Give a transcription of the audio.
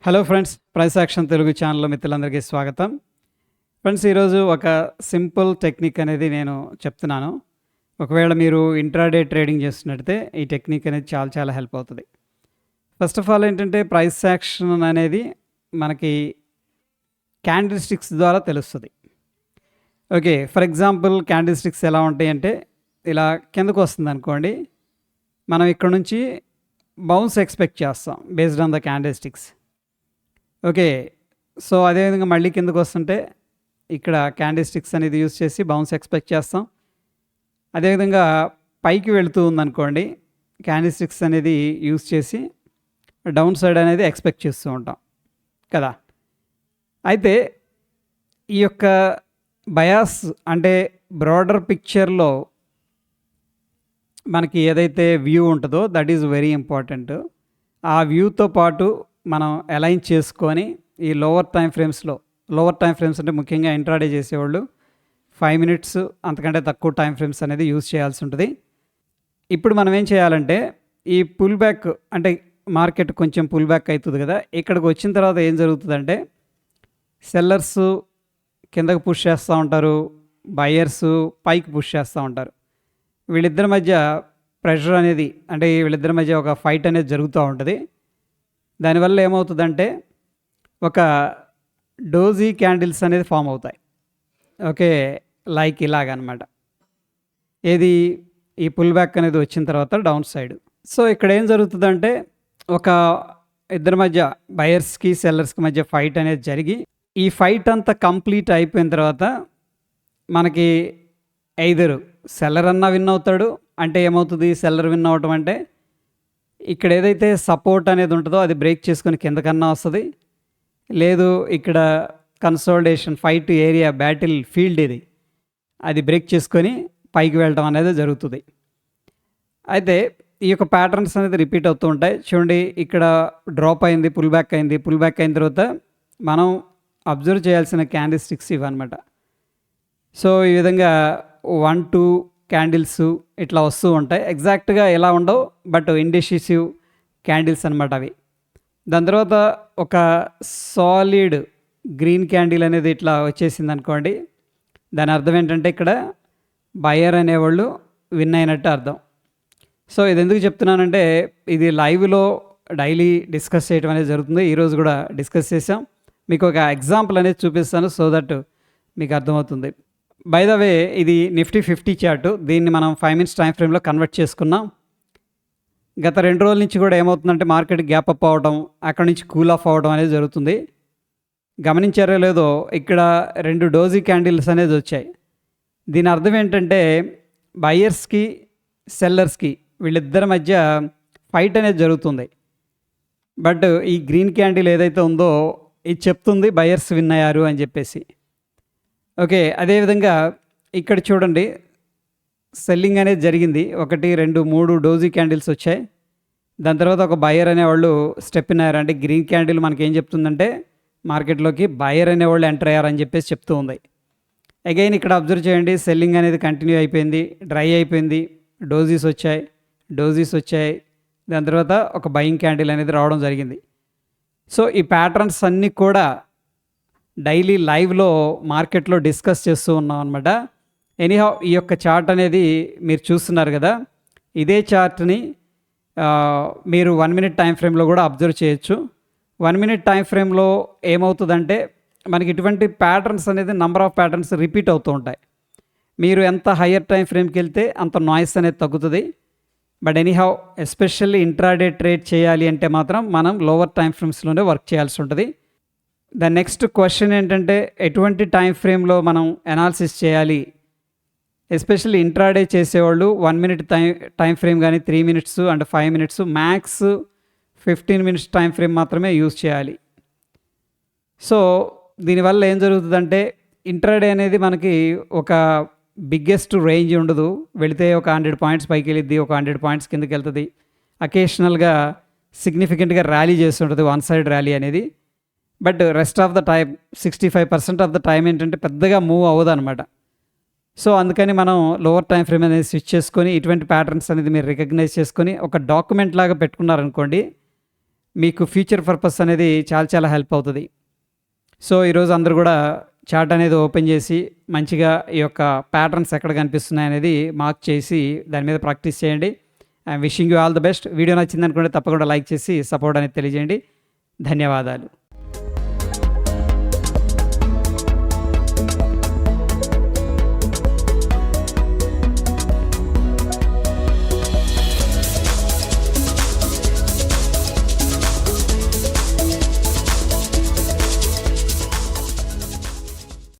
Hello friends, price action Telugu ఛానల్లో మిత్రులందరికీ స్వాగతం. ఫ్రెండ్స్, ఈరోజు ఒక సింపుల్ టెక్నిక్ అనేది నేను చెప్తున్నాను. ఒకవేళ మీరు ఇంట్రాడే ట్రేడింగ్ చేస్తున్నట్టయితే ఈ టెక్నిక్ అనేది చాలా చాలా హెల్ప్ అవుతుంది. ఫస్ట్ ఆఫ్ ఆల్ ఏంటంటే, ప్రైస్ యాక్షన్ అనేది మనకి క్యాండిల్ స్టిక్స్ ద్వారా తెలుస్తుంది. Okay, for example candle sticks ఎలా ఉంటాయి అంటే, ఇలా కిందకు వస్తుంది అనుకోండి, మనం ఇక్కడ నుంచి బౌన్స్ ఎక్స్పెక్ట్ చేస్తాం based on the candle sticks. Okay, so అదేవిధంగా మళ్ళీ కిందకు వస్తుంటే ఇక్కడ క్యాండిల్ స్టిక్స్ అనేది యూస్ చేసి బౌన్స్ ఎక్స్పెక్ట్ చేస్తాం. అదేవిధంగా పైకి వెళుతూ ఉందనుకోండి, క్యాండిల్ స్టిక్స్ అనేది యూస్ చేసి డౌన్ సైడ్ అనేది ఎక్స్పెక్ట్ చేస్తూ ఉంటాం కదా. అయితే ఈ యొక్క బయాస్ అంటే బ్రాడర్ పిక్చర్లో మనకి ఏదైతే వ్యూ ఉంటుందో దట్ ఈజ్ వెరీ ఇంపార్టెంట్. ఆ వ్యూతో పాటు మనం అలైన్ చేసుకొని ఈ లోవర్ టైం ఫ్రేమ్స్ అంటే ముఖ్యంగా ఇంట్రాడే చేసేవాళ్ళు 5 minutes అంతకంటే తక్కువ టైం ఫ్రేమ్స్ అనేది యూజ్ చేయాల్సి ఉంటుంది. ఇప్పుడు మనం ఏం చేయాలంటే, ఈ పుల్ బ్యాక్ అంటే మార్కెట్ కొంచెం పుల్ బ్యాక్ అవుతుంది కదా, ఇక్కడికి వచ్చిన తర్వాత ఏం జరుగుతుందంటే, సెల్లర్స్ కిందకు పుష్ చేస్తూ ఉంటారు, బయర్స్ పైకి పుష్ చేస్తూ ఉంటారు. వీళ్ళిద్దరి మధ్య ప్రెషర్ అనేది అంటే వీళ్ళిద్దరి మధ్య ఒక ఫైట్ అనేది జరుగుతూ ఉంటుంది. దానివల్ల ఏమవుతుందంటే ఒక డోజీ క్యాండిల్స్ అనేది ఫామ్ అవుతాయి. ఓకే, లైక్ ఇలాగనమాట. ఏది ఈ పుల్ బ్యాక్ అనేది వచ్చిన తర్వాత డౌన్ సైడ్. సో ఇక్కడ ఏం జరుగుతుందంటే, ఒక ఇద్దరి మధ్య బయర్స్కి సెల్లర్స్కి మధ్య ఫైట్ అనేది జరిగి, ఈ ఫైట్ అంతా కంప్లీట్ అయిపోయిన తర్వాత మనకి ఎయిదర్ సెల్లర్ అన్నా విన్ అవుతాడు. అంటే ఏమవుతుంది, సెల్లర్ విన్ అవటం అంటే ఇక్కడ ఏదైతే సపోర్ట్ అనేది ఉంటుందో అది బ్రేక్ చేసుకొని కిందకన్నా వస్తుంది, లేదు ఇక్కడ consolidation fight area battle field ఇది అది బ్రేక్ చేసుకొని పైకి వెళ్ళడం అనేది జరుగుతుంది. అయితే ఈ యొక్క ప్యాటర్న్స్ అనేది రిపీట్ అవుతూ ఉంటాయి. చూడండి, ఇక్కడ డ్రాప్ అయింది, పుల్ బ్యాక్ అయింది. పుల్ బ్యాక్ అయిన తర్వాత మనం అబ్జర్వ్ చేయాల్సిన క్యాండిల్ స్టిక్స్ ఇవన్నమాట. సో ఈ విధంగా 1-2 క్యాండిల్స్ ఇట్లా వస్తూ ఉంటాయి. ఎగ్జాక్ట్గా ఎలా ఉండవు, బట్ ఇండెసిసివ్ క్యాండిల్స్ అనమాట అవి. దాని తర్వాత ఒక సాలిడ్ గ్రీన్ క్యాండిల్ అనేది ఇట్లా వచ్చేసింది అనుకోండి, దాని అర్థం ఏంటంటే ఇక్కడ బయర్ అనేవాళ్ళు విన్ అయినట్టు అర్థం. సో ఇది ఎందుకు చెప్తున్నానంటే, ఇది లైవ్లో డైలీ డిస్కస్ చేయడం అనేది జరుగుతుంది. ఈరోజు కూడా డిస్కస్ చేసాం. మీకు ఒక ఎగ్జాంపుల్ అనేది చూపిస్తాను సో దట్ మీకు అర్థమవుతుంది. బై ద వే, ఇది నిఫ్టీ 50 చార్టు. దీన్ని మనం 5 minutes టైం ఫ్రేమ్లో కన్వర్ట్ చేసుకున్నాం. గత 2 రోజుల నుంచి కూడా ఏమవుతుందంటే, మార్కెట్ గ్యాప్ అప్ అవ్వడం, అక్కడ నుంచి కూల్ ఆఫ్ అవ్వడం అనేది జరుగుతుంది. గమనించారో లేదో, ఇక్కడ 2 డోజీ క్యాండిల్స్ అనేది వచ్చాయి. దీని అర్థం ఏంటంటే, బయర్స్కి సెల్లర్స్కి వీళ్ళిద్దరి మధ్య ఫైట్ అనేది జరుగుతుంది. బట్ ఈ గ్రీన్ క్యాండిల్ ఏదైతే ఉందో ఇది చెప్తుంది బయర్స్ విన్ అయ్యారు అని చెప్పేసి. ఓకే, అదేవిధంగా ఇక్కడ చూడండి, సెల్లింగ్ అనేది జరిగింది. 1, 2, 3 డోజీ క్యాండిల్స్ వచ్చాయి. దాని తర్వాత ఒక బయర్ అనేవాళ్ళు స్టెప్ ఇన్ అయ్యారు. అంటే గ్రీన్ క్యాండిల్ మనకి ఏం చెప్తుందంటే, మార్కెట్లోకి బయర్ అనేవాళ్ళు ఎంటర్ అయ్యారని చెప్పేసి చెప్తూ ఉంది. అగైన్ ఇక్కడ అబ్జర్వ్ చేయండి, సెల్లింగ్ అనేది కంటిన్యూ అయిపోయింది, డ్రై అయిపోయింది, డోజీస్ వచ్చాయి. దాని తర్వాత ఒక బయింగ్ క్యాండిల్ అనేది రావడం జరిగింది. సో ఈ ప్యాటర్న్స్ అన్నీ కూడా డైలీ లైవ్లో మార్కెట్లో డిస్కస్ చేస్తూ ఉన్నాం అనమాట. ఎనీహౌ, ఈ యొక్క చార్ట్ అనేది మీరు చూస్తున్నారు కదా, ఇదే చార్ట్ని మీరు 1 minute టైం ఫ్రేమ్లో కూడా అబ్జర్వ్ చేయొచ్చు. 1 minute టైం ఫ్రేమ్లో ఏమవుతుందంటే, మనకి ఇటువంటి ప్యాటర్న్స్ అనేది నంబర్ ఆఫ్ ప్యాటర్న్స్ రిపీట్ అవుతూ ఉంటాయి. మీరు ఎంత హయ్యర్ టైం ఫ్రేమ్కి వెళ్తే అంత నాయిస్ అనేది తగ్గుతుంది. But anyhow, especially intraday trade చేయాలి అంటే మాత్రం మనం లోవర్ టైం ఫ్రేమ్స్లోనే వర్క్ చేయాల్సి ఉంటుంది. ద నెక్స్ట్ క్వశ్చన్ ఏంటంటే, ఎటువంటి టైం ఫ్రేమ్లో మనం అనాలిసిస్ చేయాలి? ఎస్పెషల్లీ ఇంట్రాడే చేసేవాళ్ళు 1 minute టైం ఫ్రేమ్ కానీ 3 minutes and 5 minutes, max 15 minutes time frame మాత్రమే యూజ్ చేయాలి. సో దీనివల్ల ఏం జరుగుతుందంటే, ఇంట్రాడే అనేది మనకి ఒక బిగ్గెస్ట్ రేంజ్ ఉండదు. వెళితే ఒక 100 points పైకి వెళ్ళిద్ది, ఒక 100 points కిందకి వెళ్తుంది. అకేషనల్గా సిగ్నిఫికెంట్గా ర్యాలీ చేస్తుంటుంది, వన్ సైడ్ ర్యాలీ అనేది. But rest of the time 65% of the time ఏంటంటే పెద్దగా మూవ్ అవ్వదు అనమాట. సో అందుకని మనం లోవర్ టైం ఫ్రేమ్ అనేది స్విచ్ చేసుకొని ఇటువంటి ప్యాటర్న్స్ అనేది మీరు రికగ్నైజ్ చేసుకొని ఒక డాక్యుమెంట్ లాగా పెట్టుకున్నారనుకోండి, మీకు ఫ్యూచర్ పర్పస్ అనేది చాలా చాలా హెల్ప్ అవుతుంది. సో ఈరోజు అందరూ కూడా చార్ట్ అనేది ఓపెన్ చేసి మంచిగా ఈ యొక్క ప్యాటర్న్స్ ఎక్కడ కనిపిస్తున్నాయి అనేది మార్క్ చేసి దాని మీద ప్రాక్టీస్ చేయండి. I'm wishing you all the best. Video నచ్చిందనుకుంటే తప్పకుండా లైక్ చేసి సపోర్ట్ అనేది తెలియజేయండి. ధన్యవాదాలు.